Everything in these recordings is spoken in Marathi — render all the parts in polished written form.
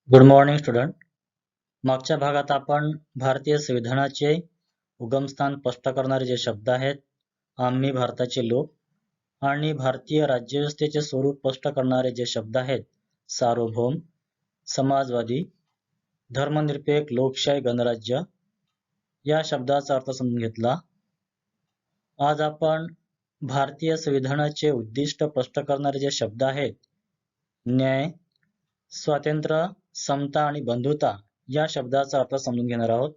Good morning student. मागच्या भागात आपण भारतीय संविधानाचे उगमस्थान स्पष्ट करणारे जे शब्द आहेत, आम्ही भारताचे लोक, आणि भारतीय राज्यव्यवस्थेचे स्वरूप स्पष्ट करणारे जे शब्द आहेत, सार्वभौम, समाजवादी, धर्मनिरपेक्ष, लोकशाही, गणराज्य, या शब्दाचा अर्थ समजून घेतला. आज आपण भारतीय संविधानाचे उद्दिष्ट स्पष्ट करणारे जे शब्द आहेत, न्याय, स्वातंत्र्य, समता आणि बंधुता, या शब्दाचा अर्थ समजून घेणार आहोत.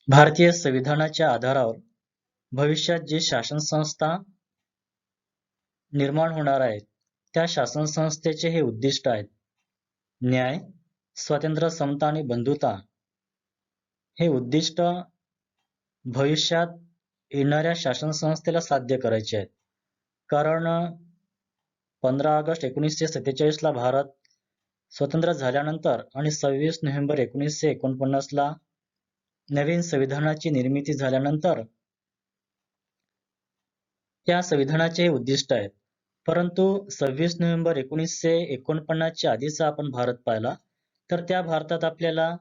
भारतीय संविधानाच्या आधारावर भविष्यात जी शासन संस्था निर्माण होणार आहेत, त्या शासन संस्थेचे हे उद्दिष्ट आहेत. न्याय, स्वातंत्र्य, समता आणि बंधुता हे उद्दिष्ट भविष्यात येणाऱ्या शासन संस्थेला साध्य करायचे आहेत. कारण 15 ऑगस्ट 1947 ला भारत स्वतंत्र झाल्यानंतर आणि 26 नोव्हेंबर 1949 ला नवीन संविधानाची निर्मिती झाल्यानंतर त्या संविधानाचे हे उद्दिष्ट आहेत. परंतु 26 नोव्हेंबर 1949 च्या आधीचा आपण भारत पाहिला तर त्या भारतात आपल्याला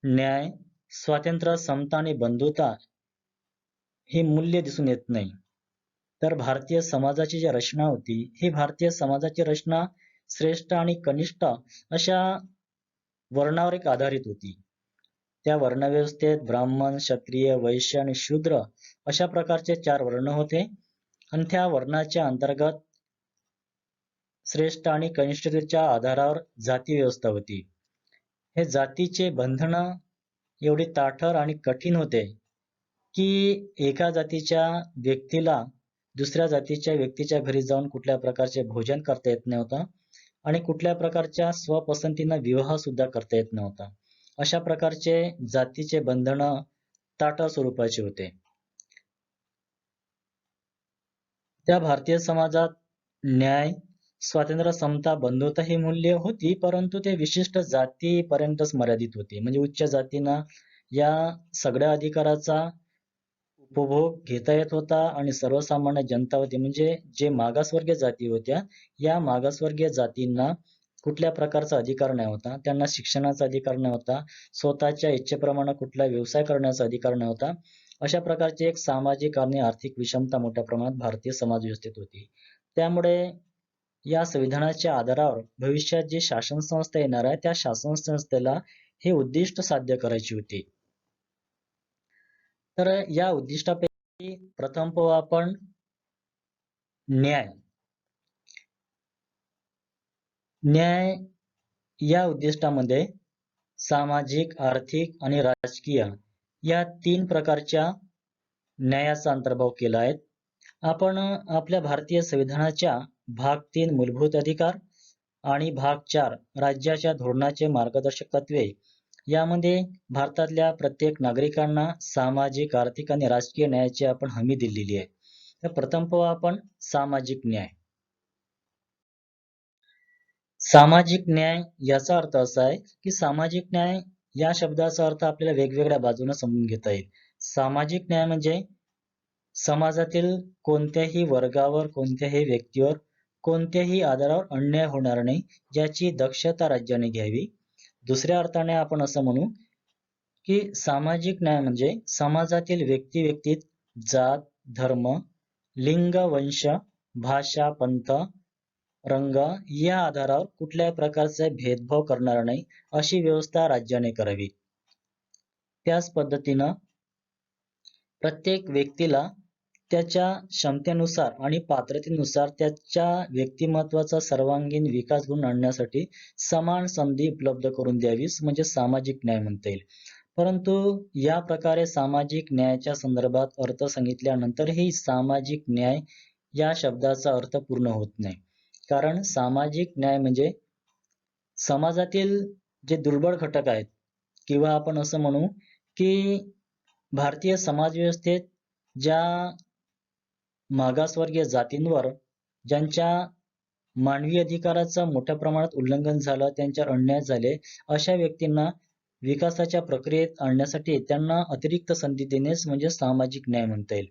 न्याय, स्वातंत्र्य, समता आणि बंधुता ही मूल्य दिसून येत नाही. तर भारतीय समाजाची जी रचना होती, ही भारतीय समाजाची रचना श्रेष्ठ आणि कनिष्ठ अशा वर्णावर एक आधारित होती. त्या वर्णव्यवस्थेत ब्राह्मण, क्षत्रिय, वैश्य आणि शूद्र अशा प्रकारचे 4 वर्ण होते आणि त्या वर्णाच्या अंतर्गत श्रेष्ठ आणि कनिष्ठतेच्या आधारावर जाती व्यवस्था होती. हे जातीचे बंधन एवढे ताठर आणि कठीण होते की एका जातीच्या व्यक्तीला दुसऱ्या जातीच्या व्यक्तीच्या घरी जाऊन कुठल्या प्रकारचे भोजन करता येत नव्हतं आणि कुठल्या प्रकारच्या स्वपसंतीनं विवाह सुद्धा करता येत नव्हता. अशा प्रकारचे जातीचे बंधन ताठर स्वरूपाचे होते. त्या भारतीय समाजात न्याय, स्वातंत्र्य, समता, बंधुता ही मूल्य होती, परंतु ते विशिष्ट जातीपर्यंतच मर्यादित होती. म्हणजे उच्च जातींना या सगळ्या अधिकाराचा उपभोग घेता येत होता आणि सर्वसामान्य जनता होती, म्हणजे जे मागासवर्गीय जाती होत्या, या मागासवर्गीय जातींना कुठल्या प्रकारचा अधिकार नाही होता. त्यांना शिक्षणाचा अधिकार नाही होता, स्वतःच्या इच्छेप्रमाणे कुठला व्यवसाय करण्याचा अधिकार नाही होता. अशा प्रकारची एक सामाजिक आणि आर्थिक विषमता मोठ्या प्रमाणात भारतीय समाज व्यवस्थेत होती. त्यामुळे या संविधानाच्या आधारावर भविष्यात जी शासन संस्था येणार आहे, त्या शासन संस्थेला हे उद्दिष्ट साध्य करायची होती. तर या उद्दिष्टापैकी प्रथम पाहू आपण न्याय. न्याय या उद्दिष्टामध्ये सामाजिक, आर्थिक आणि राजकीय या 3 प्रकारच्या न्यायाचा अंतर्भाव केला आहे. आपण आपल्या भारतीय संविधानाच्या भाग 3 मूलभूत अधिकार आणि भाग 4 राज्याच्या धोरणाचे मार्गदर्शक तत्वे यामध्ये भारतातल्या प्रत्येक नागरिकांना सामाजिक, आर्थिक आणि राजकीय न्यायाची आपण हमी दिलेली आहे. तर प्रथम पाहू आपण सामाजिक न्याय. सामाजिक न्याय याचा अर्थ असा आहे की सामाजिक न्याय या शब्दाचा अर्थ आपल्याला वेगवेगळ्या बाजूने समजून घेता येईल. सामाजिक न्याय म्हणजे समाजातील कोणत्याही वर्गावर, कोणत्याही व्यक्तीवर, कोणत्याही आधारावर अन्याय होणार नाही, ज्याची दक्षता राज्याने घ्यावी. दुसऱ्या अर्थाने आपण असं म्हणू की सामाजिक न्याय म्हणजे समाजातील व्यक्तीत जात, धर्म, लिंग, वंश, भाषा, पंथ, रंग या आधारावर कुठल्याही प्रकारचे भेदभाव करणार नाही, अशी व्यवस्था राज्याने करावी. त्याच पद्धतीनं प्रत्येक व्यक्तीला त्याच्या क्षमतेनुसार आणि पात्रतेनुसार त्याच्या व्यक्तिमत्वाचा सर्वांगीण विकास घडवून आणण्यासाठी समान संधी उपलब्ध करून द्यावी, म्हणजे सामाजिक न्याय म्हणता येईल. परंतु या प्रकारे सामाजिक न्यायाच्या संदर्भात अर्थ सांगितल्यानंतरही सामाजिक न्याय या शब्दाचा अर्थ पूर्ण होत नाही. कारण सामाजिक न्याय म्हणजे समाजातील जे दुर्बळ घटक आहेत, किंवा आपण असं म्हणू की भारतीय समाज व्यवस्थेत ज्या मागासवर्गीय जातींवर ज्यांच्या मानवी अधिकाराचं मोठ्या प्रमाणात उल्लंघन झालं, त्यांच्यावर अन्याय झाले, अशा व्यक्तींना विकासाच्या प्रक्रियेत आणण्यासाठी त्यांना अतिरिक्त संधी देणेच म्हणजे सामाजिक न्याय म्हणता येईल.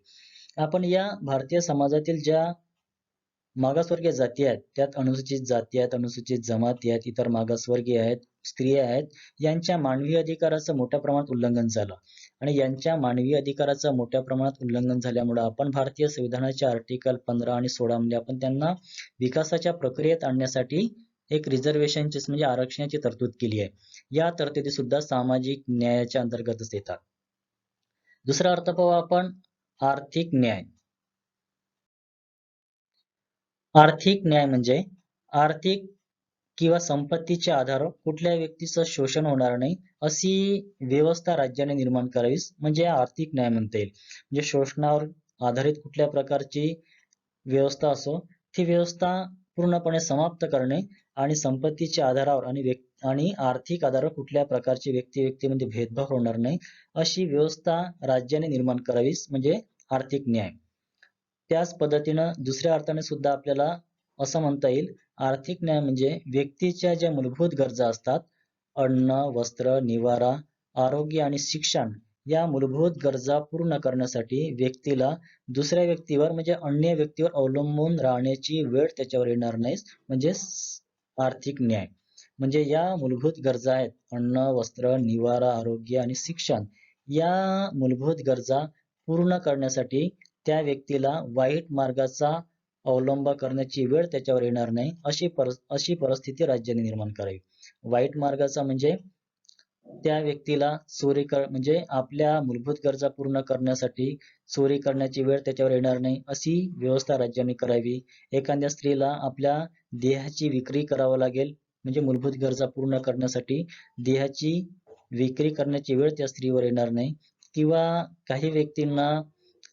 आपण या भारतीय समाजातील ज्या मागासवर्गीय जाती आहेत, त्यात अनुसूचित जाती आहेत, अनुसूचित जमाती आहेत, इतर मागासवर्गीय आहेत, स्त्रिया आहेत, यांच्या मानवी अधिकाराचं मोठ्या प्रमाणात उल्लंघन झालं. आणि यांच्या मानवी अधिकाराचं मोठ्या प्रमाणात उल्लंघन झाल्यामुळे आपण भारतीय संविधानाच्या आर्टिकल 15 आणि 16 मध्ये आपण त्यांना विकासाच्या प्रक्रियेत आणण्यासाठी एक रिझर्वेशनची म्हणजे आरक्षणाची तरतूद केली आहे. या तरतुदी सुद्धा सामाजिक न्यायाच्या अंतर्गतच येतात. दुसरा अर्थ पाहू आपण आर्थिक न्याय. आर्थिक न्याय म्हणजे आर्थिक किंवा संपत्तीच्या आधारावर कुठल्या व्यक्तीचं शोषण होणार नाही अशी व्यवस्था राज्याने निर्माण करावी म्हणजे आर्थिक न्याय म्हणता येईल. म्हणजे शोषणावर आधारित कुठल्या प्रकारची व्यवस्था असो ती व्यवस्था पूर्णपणे समाप्त करणे आणि संपत्तीच्या आधारावर आणि आर्थिक आधारावर कुठल्या प्रकारची व्यक्तीमध्ये भेदभाव होणार नाही अशी व्यवस्था राज्याने निर्माण करावी म्हणजे आर्थिक न्याय. त्याच पद्धतीनं दुसऱ्या अर्थाने सुद्धा आपल्याला असं म्हणता येईल आर्थिक न्याय म्हणजे व्यक्तीच्या ज्या मूलभूत गरजा असतात अन्न, वस्त्र, निवारा, आरोग्य आणि शिक्षण या मूलभूत गरजा पूर्ण करण्यासाठी व्यक्तीला दुसऱ्या व्यक्तीवर म्हणजे अन्य व्यक्तीवर अवलंबून राहण्याची वेळ त्याच्यावर येणार नाही म्हणजे आर्थिक न्याय. म्हणजे या मूलभूत गरजा आहेत अन्न, वस्त्र, निवारा, आरोग्य आणि शिक्षण या मूलभूत गरजा पूर्ण करण्यासाठी त्या व्यक्तीला वाईट मार्गाचा अवलंब करण्याची वेळ त्याच्यावर येणार नाही अशी परिस्थिती राज्याने निर्माण करावी. वाईट मार्गाचा म्हणजे त्या व्यक्तीला म्हणजे आपल्या मूलभूत गरजा पूर्ण करण्यासाठी चोरी करण्याची वेळ त्याच्यावर येणार नाही अशी व्यवस्था राज्याने करावी. एखाद्या स्त्रीला आपल्या देहाची विक्री करावं लागेल म्हणजे मूलभूत गरजा पूर्ण करण्यासाठी देहाची विक्री करण्याची वेळ त्या स्त्रीवर येणार नाही किंवा काही व्यक्तींना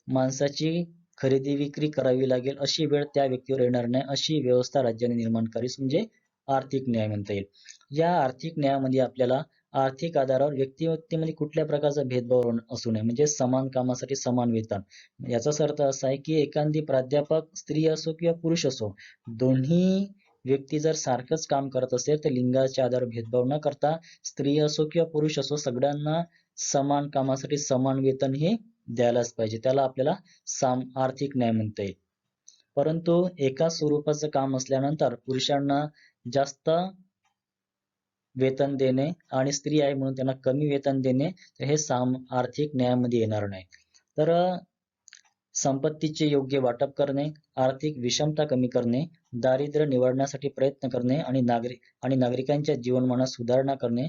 माणसाची खरेदी विक्री करावी लागेल अशी वेळ त्या व्यक्तीवर येणार नाही अशी व्यवस्था राज्याने निर्माण करावी म्हणजे आर्थिक न्याय म्हणता येईल. या आर्थिक न्यायामध्ये आपल्याला आर्थिक आधारावर व्यक्तीमध्ये कुठल्या प्रकारचा भेदभाव असू नये म्हणजे समान कामासाठी समान वेतन. याचाच अर्थ असा आहे की एखादी प्राध्यापक स्त्री असो किंवा पुरुष असो दोन्ही व्यक्ती जर सारखंच काम करत असेल तर लिंगाच्या आधारावर भेदभाव न करता स्त्री असो किंवा पुरुष असो सगळ्यांना समान कामासाठी समान वेतन हे द्यायलाच पाहिजे. त्याला आपल्याला आर्थिक न्याय म्हणता येईल. परंतु एका स्वरूपाचं काम असल्यानंतर पुरुषांना जास्त वेतन देणे आणि स्त्री आहे म्हणून त्यांना कमी वेतन देणे तर हे आर्थिक न्यायामध्ये येणार नाही. तर संपत्तीचे योग्य वाटप करणे, आर्थिक विषमता कमी करणे, दारिद्र्य निवारण्यासाठी प्रयत्न करणे आणि नागरिकांच्या जीवनमानात सुधारणा करणे,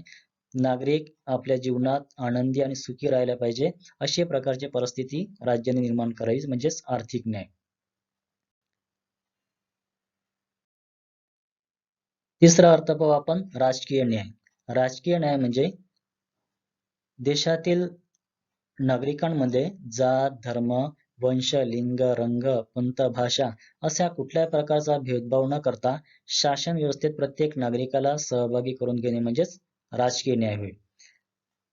नागरिक आपल्या जीवनात आनंदी आणि सुखी राहायला पाहिजे अशा प्रकारची परिस्थिती राज्याने निर्माण करावी म्हणजेच आर्थिक न्याय. तिसरा अर्थ पाहू आपण राजकीय न्याय. राजकीय न्याय म्हणजे देशातील नागरिकांमध्ये जात, धर्म, वंश, लिंग, रंग, पंथ, भाषा अशा कुठल्याही प्रकारचा भेदभाव न करता शासन व्यवस्थेत प्रत्येक नागरिकाला सहभागी करून घेणे म्हणजेच राजकीय न्याय होय.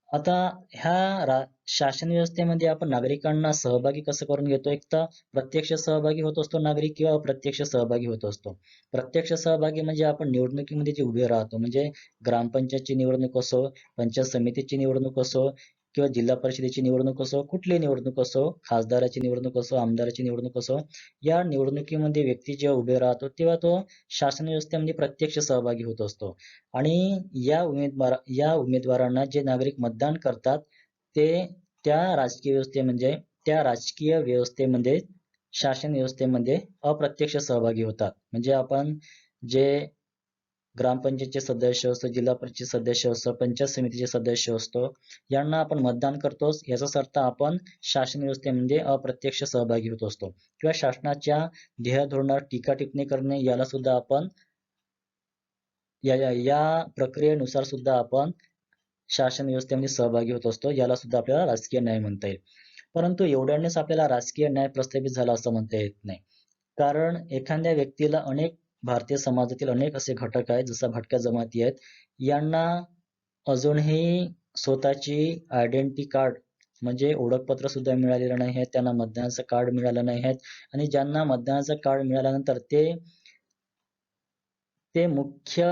आता ह्या शासन व्यवस्थेमध्ये आपण नागरिकांना सहभागी कसं करून घेतो एक तर प्रत्यक्ष सहभागी होत असतो नागरिक किंवा अप्रत्यक्ष सहभागी होत असतो. प्रत्यक्ष सहभागी म्हणजे आपण निवडणुकीमध्ये जे उभे राहतो म्हणजे ग्रामपंचायतची निवडणूक असो, पंचायत समितीची निवडणूक असो किंवा जिल्हा परिषदेची निवडणूक असो, कुठलीही निवडणूक असो, खासदाराची निवडणूक असो, आमदाराची निवडणूक असो, या निवडणुकीमध्ये व्यक्ती जेव्हा उभे राहतो तेव्हा तो शासन व्यवस्थेमध्ये प्रत्यक्ष सहभागी होत असतो. आणि या उमेदवारांना जे नागरिक मतदान करतात ते त्या राजकीय व्यवस्थेमध्ये शासन व्यवस्थेमध्ये अप्रत्यक्ष सहभागी होतात. म्हणजे आपण जे ग्रामपंचायतचे सदस्य असतो, जिल्हा परिषद सदस्य असतो, पंचायत समितीचे सदस्य असतो यांना आपण मतदान करतोच याचाच अर्थ आपण शासन व्यवस्थेमध्ये अप्रत्यक्ष सहभागी होत असतो. किंवा शासनाच्या ध्येय धोरणावर टीका टिप्पणी करणे याला सुद्धा आपण या प्रक्रियेनुसार सुद्धा आपण शासन व्यवस्थेमध्ये सहभागी होत असतो. याला सुद्धा आपल्याला राजकीय न्याय म्हणता येईल. परंतु एवढ्यानेच आपल्याला राजकीय न्याय प्रस्थापित झाला असं म्हणता येत नाही. कारण एखाद्या व्यक्तीला भारतीय समाजातील अनेक असे घटक आहेत जसं भटक्या जमाती आहेत यांना अजूनही स्वतःची आयडेंटिटी कार्ड म्हणजे ओळखपत्र सुद्धा मिळालेलं नाही आहे. त्यांना मतदानाचं कार्ड मिळालं नाही आहे आणि ज्यांना मतदानाचं कार्ड मिळाल्यानंतर ते मुख्य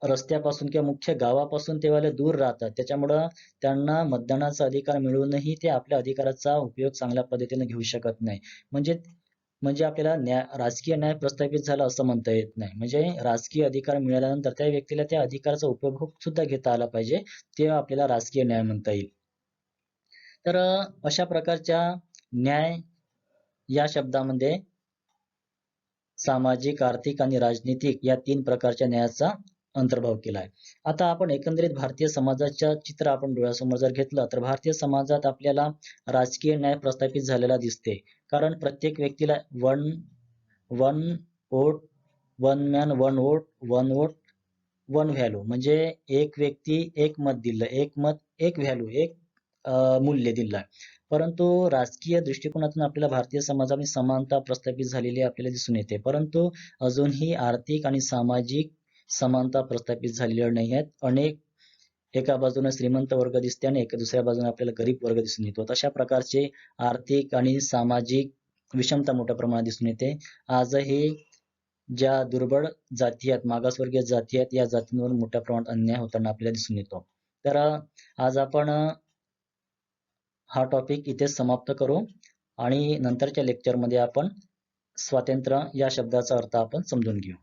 रस्त्यापासून किंवा मुख्य गावापासून ते वाले दूर राहतात. त्याच्यामुळं त्यांना मतदानाचा अधिकार मिळूनही ते आपल्या अधिकाराचा उपयोग चांगल्या पद्धतीने घेऊ शकत नाही. म्हणजे म्हणजे आपल्याला राजकीय न्याय प्रस्थापित झाला असं म्हणता येत नाही. म्हणजे राजकीय अधिकार मिळाल्यानंतर त्या व्यक्तीला त्या अधिकाराचा उपभोग सुद्धा घेता आला पाहिजे. तेव्हा आपल्याला राजकीय न्याय म्हणता येईल. तर अशा प्रकारच्या न्याय या शब्दामध्ये सामाजिक, आर्थिक आणि राजनीतिक या 3 प्रकारच्या न्यायाचा अंतर्भाव केला आहे. आता आपण एकंदरीत भारतीय समाजाच्या चित्र आपण डोळ्यासमोर जर घेतलं तर भारतीय समाजात आपल्याला राजकीय न्याय प्रस्थापित झालेला दिसते. कारण प्रत्येक व्यक्तीला one vote, one man one vote one value म्हणजे एक व्यक्ती एक मत दिलं, एक मत एक व्हॅल्यू, एक मूल्य दिलं. परंतु राजकीय दृष्टिकोनातून आपल्याला भारतीय समाजामध्ये समानता प्रस्थापित झालेली आपल्याला दिसून येते. परंतु अजूनही आर्थिक आणि सामाजिक समानता प्रस्थापित झालेल्या नाही आहेत. एका बाजूने श्रीमंत वर्ग दिसते आणि दुसऱ्या बाजूने आपल्याला गरीब वर्ग दिसून येतो. अशा प्रकारचे आर्थिक आणि सामाजिक विषमता मोठ्या प्रमाणात दिसून येते. आजही ज्या दुर्बळ जाती आहेत, मागासवर्गीय जाती आहेत, या जातींवर मोठ्या प्रमाणात अन्याय होताना आपल्याला दिसून येतो. तर आज आपण हा टॉपिक इथेच समाप्त करू आणि नंतरच्या लेक्चरमध्ये आपण स्वातंत्र्य या शब्दाचा अर्थ आपण समजून घेऊ.